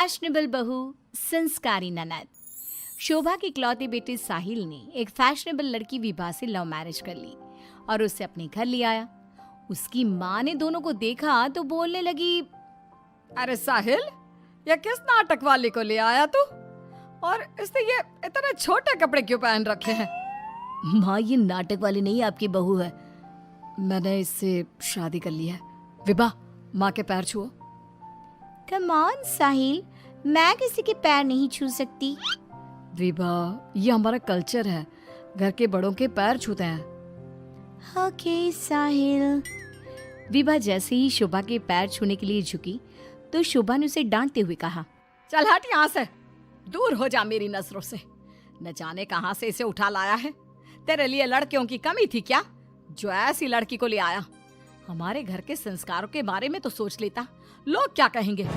Fashionable बहू, संस्कारी ननद। शोभा की इकलौती बेटी साहिल ने एक फैशनेबल लड़की विभा से लव मैरिज कर ली और उसे अपने घर ले आया। उसकी माँ ने दोनों को देखा तो बोलने लगी, अरे साहिल, ये किस नाटक वाले को ले आया तू? और इसने ये इतने छोटे कपड़े क्यों पहन रखे हैं? माँ, ये नाटक वाली नहीं, आपकी बहू है। मैंने इससे शादी कर ली है। विभा, माँ के पैर छुओ। कम ऑन साहिल, मैं किसी के पैर नहीं छू सकती। विभा, ये हमारा कल्चर है, घर के बड़ों के पैर छूते हैं। ओके साहिल। विभा जैसे ही शोभा के पैर छूने के लिए झुकी तो शोभा ने उसे डांटते हुए कहा, चल हट यहाँ से, दूर हो जा मेरी नजरों से। न जाने कहाँ से इसे उठा लाया है। तेरे लिए लड़कियों की कमी थी क्या, जो ऐसी लड़की को ले आया? हमारे घर के संस्कारों के बारे में तो सोच लेता, लोग क्या कहेंगे?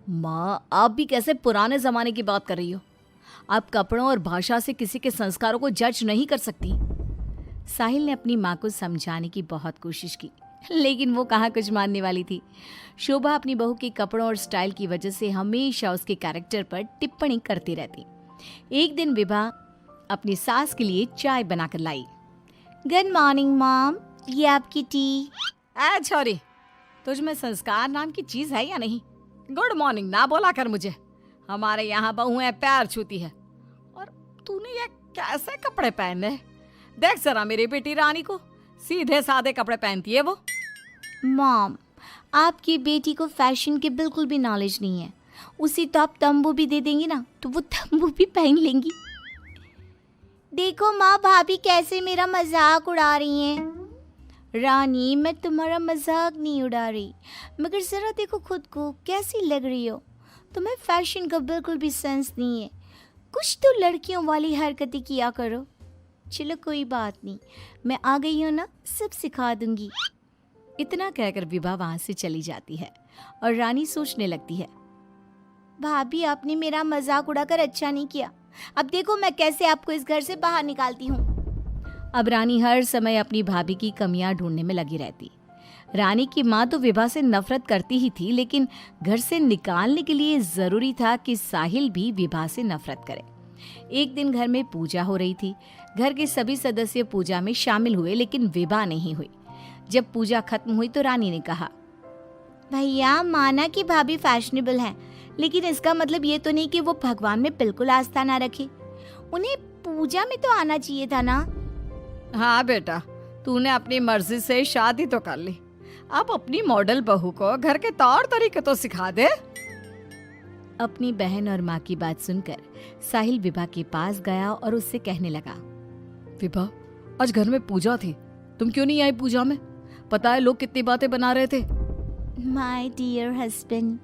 माँ, आप भी कैसे पुराने जमाने की बात कर रही हो? आप कपड़ों और भाषा से किसी के संस्कारों को जज नहीं कर सकती। साहिल ने अपनी माँ को समझाने की बहुत कोशिश की, लेकिन वो कहाँ कुछ मानने वाली थी। शोभा अपनी बहू के कपड़ों और स्टाइल की वजह से हमेशा उसके कैरेक्टर पर टिप्पणी करती रहती। एक दिन विभा अपनी सास के लिए चाय बनाकर लाई। गुड मॉर्निंग मॉम, ये आपकी टी। ऐ छोरी, तुझ में संस्कार नाम की चीज है या नहीं? गुड मॉर्निंग ना बोला कर मुझे। हमारे यहाँ बहुएं पैर छूती है और तूने ये कैसे कपड़े पहने? देख जरा मेरी बेटी रानी को, सीधे सादे कपड़े पहनती है वो। मॉम, आपकी बेटी को फैशन की बिल्कुल भी नॉलेज नहीं है। उसी तो आप तंबू भी दे देंगी ना तो वो तंबू भी पहन लेंगी। देखो माँ, भाभी कैसे मेरा मजाक उड़ा रही हैं। रानी, मैं तुम्हारा मजाक नहीं उड़ा रही, मगर ज़रा देखो खुद को, कैसी लग रही हो। तुम्हें फैशन का बिल्कुल भी सेंस नहीं है। कुछ तो लड़कियों वाली हरकतें किया करो। चलो कोई बात नहीं, मैं आ गई हूँ ना, सब सिखा दूंगी। इतना कहकर विभा वहाँ से चली जाती है और रानी सोचने लगती है, भाभी आपने मेरा मजाक उड़ाकर अच्छा नहीं किया। अब देखो मैं कैसे आपको इस घर से बाहर निकालती हूँ। अब रानी हर समय अपनी भाभी की कमियां ढूंढने में लगी रहती। रानी की माँ तो विभा से नफरत करती ही थी, लेकिन घर से निकालने के लिए जरूरी था कि साहिल भी विभा से नफरत करे। एक दिन घर में पूजा हो रही थी। घर के सभी सदस्य पूजा में शामिल हुए, लेकिन विभा नहीं हुई। जब पूजा खत्म हुई तो रानी ने कहा, भैया माना कि भाभी फैशनेबल हैं, लेकिन इसका मतलब ये तो नहीं कि वो भगवान में बिल्कुल आस्था ना रखे। उन्हें पूजा में तो आना चाहिए था ना। हाँ बेटा, तूने अपनी मर्जी से शादी तो कर ली, अब अपनी मॉडल बहू को घर के तौर तरीके तो सिखा दे। अपनी बहन और माँ की बात सुनकर साहिल विभा के पास गया और उससे कहने लगा, विभा, आज घर में पूजा थी, तुम क्यों नहीं आई पूजा में? पता है लोग कितनी बातें बना रहे थे। माय डियर हस्बैंड,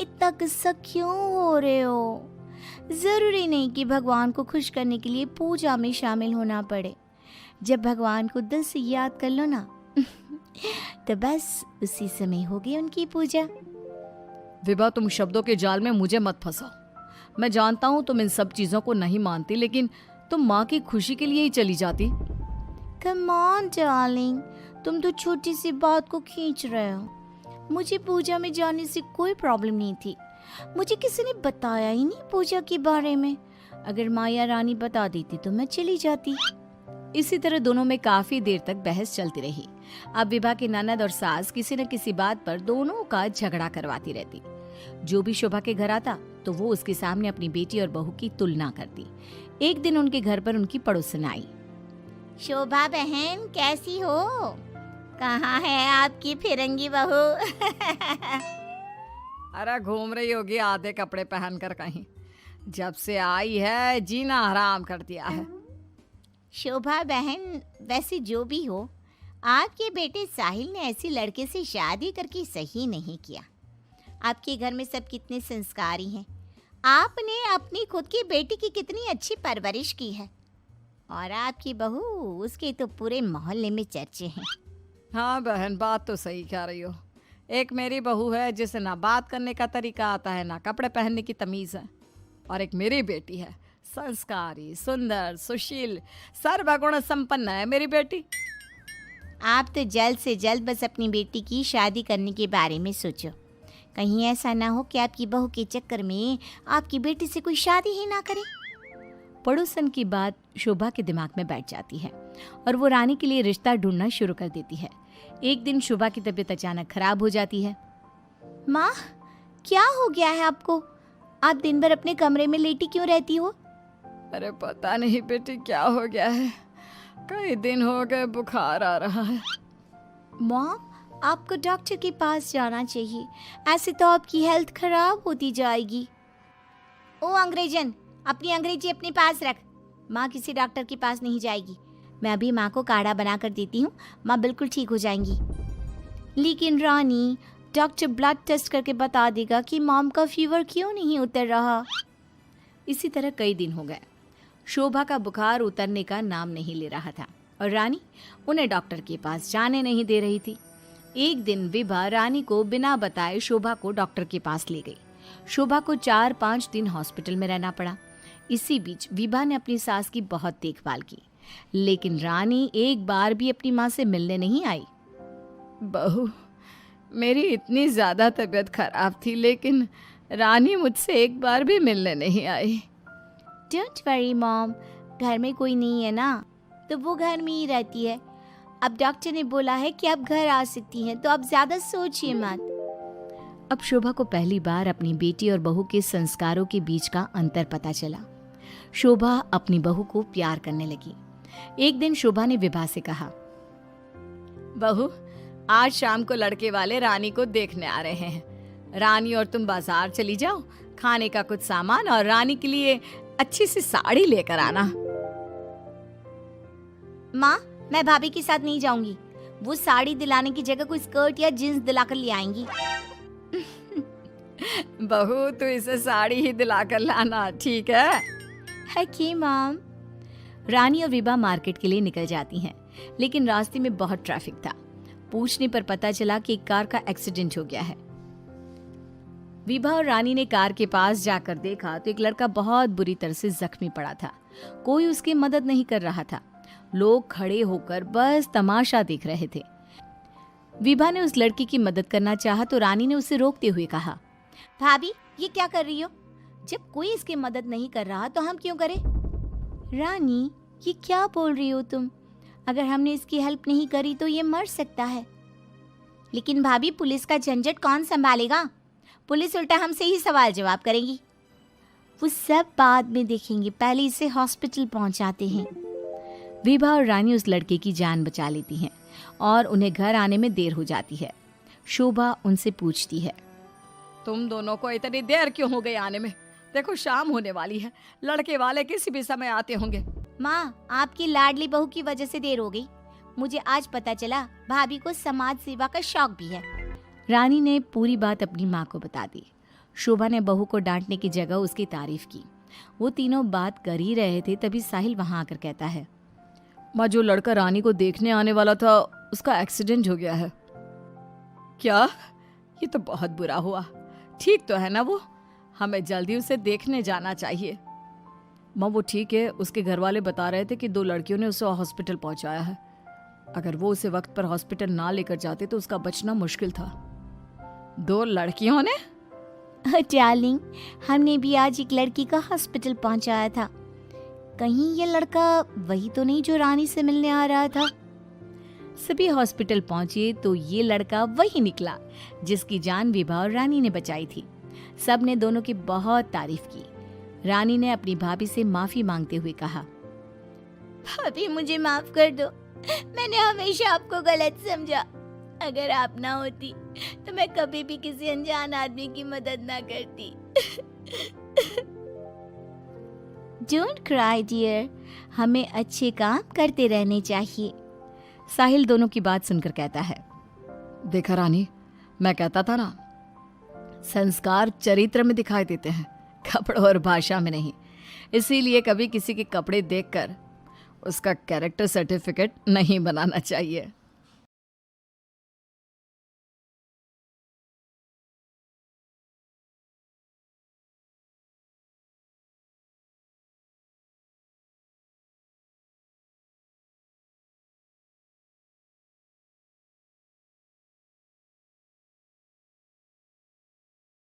इतना गुस्सा क्यों हो रहे हो? जरूरी नहीं कि भगवान को खुश करने के लिए पूजा में शामिल होना पड़े। जब भगवान को दिल से याद कर लो ना तो बस उसी समय होगी उनकी पूजा। विभा, तुम शब्दों के जाल में मुझे मत फंसाओ। मैं जानता हूँ तुम इन सब चीजों को नहीं मानती, लेकिन तुम माँ की खुशी के लिए ही चली जाती। कम ऑन डार्लिंग, तुम तो छोटी सी बात को खींच रहे हो। मुझे पूजा में जाने से कोई प्रॉब्लम नहीं थी। मुझे किसी ने बताया ही नहीं पूजा के बारे में। अगर माँ या रानी बता देती तो मैं चली जाती। इसी तरह दोनों में काफी देर तक बहस चलती रही। अब विभा की ननद और सास किसी न किसी बात पर दोनों का झगड़ा करवाती रहती। जो भी शोभा के घर आता तो वो उसके सामने अपनी बेटी और बहू की तुलना करती। एक दिन उनके घर पर उनकी पड़ोसन आई। शोभा बहन, कैसी हो? कहाँ है आपकी फिरंगी बहू? अरे घूम रही होगी आधे कपड़े पहनकर कहीं। जब से आई है जीना हराम कर दिया है। शोभा बहन, वैसे जो भी हो, आपके बेटे साहिल ने ऐसी लड़के से शादी करके सही नहीं किया। आपके घर में सब कितने संस्कारी हैं। आपने अपनी खुद की बेटी की कितनी अच्छी परवरिश की है, और आपकी बहू, उसके तो पूरे मोहल्ले में चर्चे हैं। हाँ बहन, बात तो सही कह रही हो। एक मेरी बहू है जिसे ना बात करने का तरीका आता है, ना कपड़े पहनने की तमीज़ है, और एक मेरी बेटी है, संस्कारी, सुंदर, सुशील, सर्वगुण संपन्न है मेरी बेटी। आप तो जल्द से जल्द बस अपनी बेटी की शादी करने के बारे में सोचो। कहीं ऐसा ना हो कि आपकी बहू के चक्कर में आपकी बेटी से कोई शादी ही ना करे। पड़ोसन की बात शोभा के दिमाग में बैठ जाती है और वो रानी के लिए रिश्ता ढूंढना शुरू कर देती है। एक दिन शोभा की तबीयत अचानक खराब हो जाती है। माँ, क्या हो गया है आपको? आप दिन भर अपने कमरे में लेटी क्यों रहती हो? अरे पता नहीं बेटी क्या हो गया है, कई दिन हो गए बुखार आ रहा है। मॉम, आपको डॉक्टर के पास जाना चाहिए, ऐसे तो आपकी हेल्थ खराब होती जाएगी। ओ अंग्रेजन, अपनी अंग्रेजी अपने पास रख। माँ किसी डॉक्टर के पास नहीं जाएगी। मैं अभी माँ को काढ़ा बना कर देती हूँ, माँ बिल्कुल ठीक हो जाएंगी। लेकिन रानी, डॉक्टर ब्लड टेस्ट करके बता देगा कि मॉम का फीवर क्यों नहीं उतर रहा। इसी तरह कई दिन हो गए। शोभा का बुखार उतरने का नाम नहीं ले रहा था और रानी उन्हें डॉक्टर के पास जाने नहीं दे रही थी। एक दिन विभा रानी को बिना बताए शोभा को डॉक्टर के पास ले गई। शोभा को 4-5 दिन हॉस्पिटल में रहना पड़ा। इसी बीच विभा ने अपनी सास की बहुत देखभाल की, लेकिन रानी एक बार भी अपनी माँ से मिलने नहीं आई। बहू, मेरी इतनी ज़्यादा तबीयत खराब थी, लेकिन रानी मुझसे एक बार भी मिलने नहीं आई। डोंट वरी मॉम, घर में कोई नहीं है ना, तो वो घर में ही रहती है। अब डॉक्टर ने बोला है कि आप घर आ सकती हैं, तो आप ज़्यादा सोचिए मत। अब शोभा को पहली बार अपनी बेटी और बहू के संस्कारों के बीच का अंतर पता चला। शोभा अपनी बहू को प्यार करने लगी। एक दिन शोभा ने विभा से कहा, बहू, आज शाम को लड़के वाले रानी को देखने आ रहे हैं। रानी और तुम बाजार चली जाओ, खाने का कुछ सामान और रानी के लिए अच्छी सी साड़ी लेकर आना। माँ, मैं भाभी के साथ नहीं जाऊंगी। वो साड़ी दिलाने की जगह कोई स्कर्ट या जींस दिलाकर ले आएंगी। बहू, तू इसे साड़ी ही दिलाकर लाना, ठीक है? Okay mom. रानी और विभा मार्केट के लिए निकल जाती हैं, लेकिन रास्ते में बहुत ट्रैफिक था। पूछने पर पता चला कि एक कार का एक्सीडेंट हो गया है। विभा और रानी ने कार के पास जाकर देखा तो एक लड़का बहुत बुरी तरह से जख्मी पड़ा था। कोई उसकी मदद नहीं कर रहा था। लोग खड़े होकर बस तमाशा देख रहे थे। विभा ने उस लड़की की मदद करना चाहा तो रानी ने उसे रोकते हुए कहा, भाभी, ये क्या कर रही हो? जब कोई इसकी मदद नहीं कर रहा तो हम क्यों करें? रानी, ये क्या बोल रही हो तुम? अगर हमने इसकी हेल्प नहीं करी तो ये मर सकता है। लेकिन भाभी, पुलिस का झंझट कौन संभालेगा? पुलिस उल्टा हमसे ही सवाल जवाब करेगी। वो सब बाद में देखेंगे, पहले इसे हॉस्पिटल पहुंचाते हैं। विभा और रानी उस लड़के की जान बचा लेती हैं और उन्हें घर आने में देर हो जाती है। शोभा उनसे पूछती है, तुम दोनों को इतनी देर क्यों हो गई आने में? देखो शाम होने वाली है, लड़के वाले किसी भी समय आते होंगे। माँ, आपकी लाडली बहू की वजह से देर हो गई। मुझे आज पता चला भाभी को समाज सेवा का शौक भी है। रानी ने पूरी बात अपनी माँ को बता दी। शोभा ने बहू को डांटने की जगह उसकी तारीफ की। वो तीनों बात कर ही रहे थे, तभी साहिल वहां आकर कहता है, माँ, जो लड़का रानी को देखने आने वाला था उसका एक्सीडेंट हो गया है। क्या? ये तो बहुत बुरा हुआ। ठीक तो है ना वो? हमें जल्दी उसे देखने जाना चाहिए। माँ, वो ठीक है, उसके घर वाले बता रहे थे कि 2 लड़कियों ने उसे हॉस्पिटल पहुंचाया है। अगर वो उसे वक्त पर हॉस्पिटल ना लेकर जाते तो उसका बचना मुश्किल था। 2 लड़कियों ने? डार्लिंग, हमने भी आज एक लड़की का हॉस्पिटल पहुंचाया था। कहीं ये लड़का वही तो नहीं जो रानी से मिलने आ रहा था? सभी हॉस्पिटल पहुंचे तो ये लड़का वही निकला जिसकी जान विभा और रानी ने बचाई थी। सब ने दोनों की बहुत तारीफ की। रानी ने अपनी भाभी से माफी मांगते हुए कहा, भाभी, मुझे माफ कर दो। मैंने हमेशा आपको गलत समझा। अगर आप ना होती तो मैं कभी भी किसी अनजान आदमी की मदद ना करती। डोंट क्राई डियर, हमें अच्छे काम करते रहने चाहिए। साहिल दोनों की बात सुनकर कहता है, देखा रानी, मैं कहता था ना, संस्कार चरित्र में दिखाई देते हैं, कपड़ों और भाषा में नहीं। इसीलिए कभी किसी के कपड़े देखकर उसका कैरेक्टर सर्टिफिकेट नहीं बनाना चाहिए।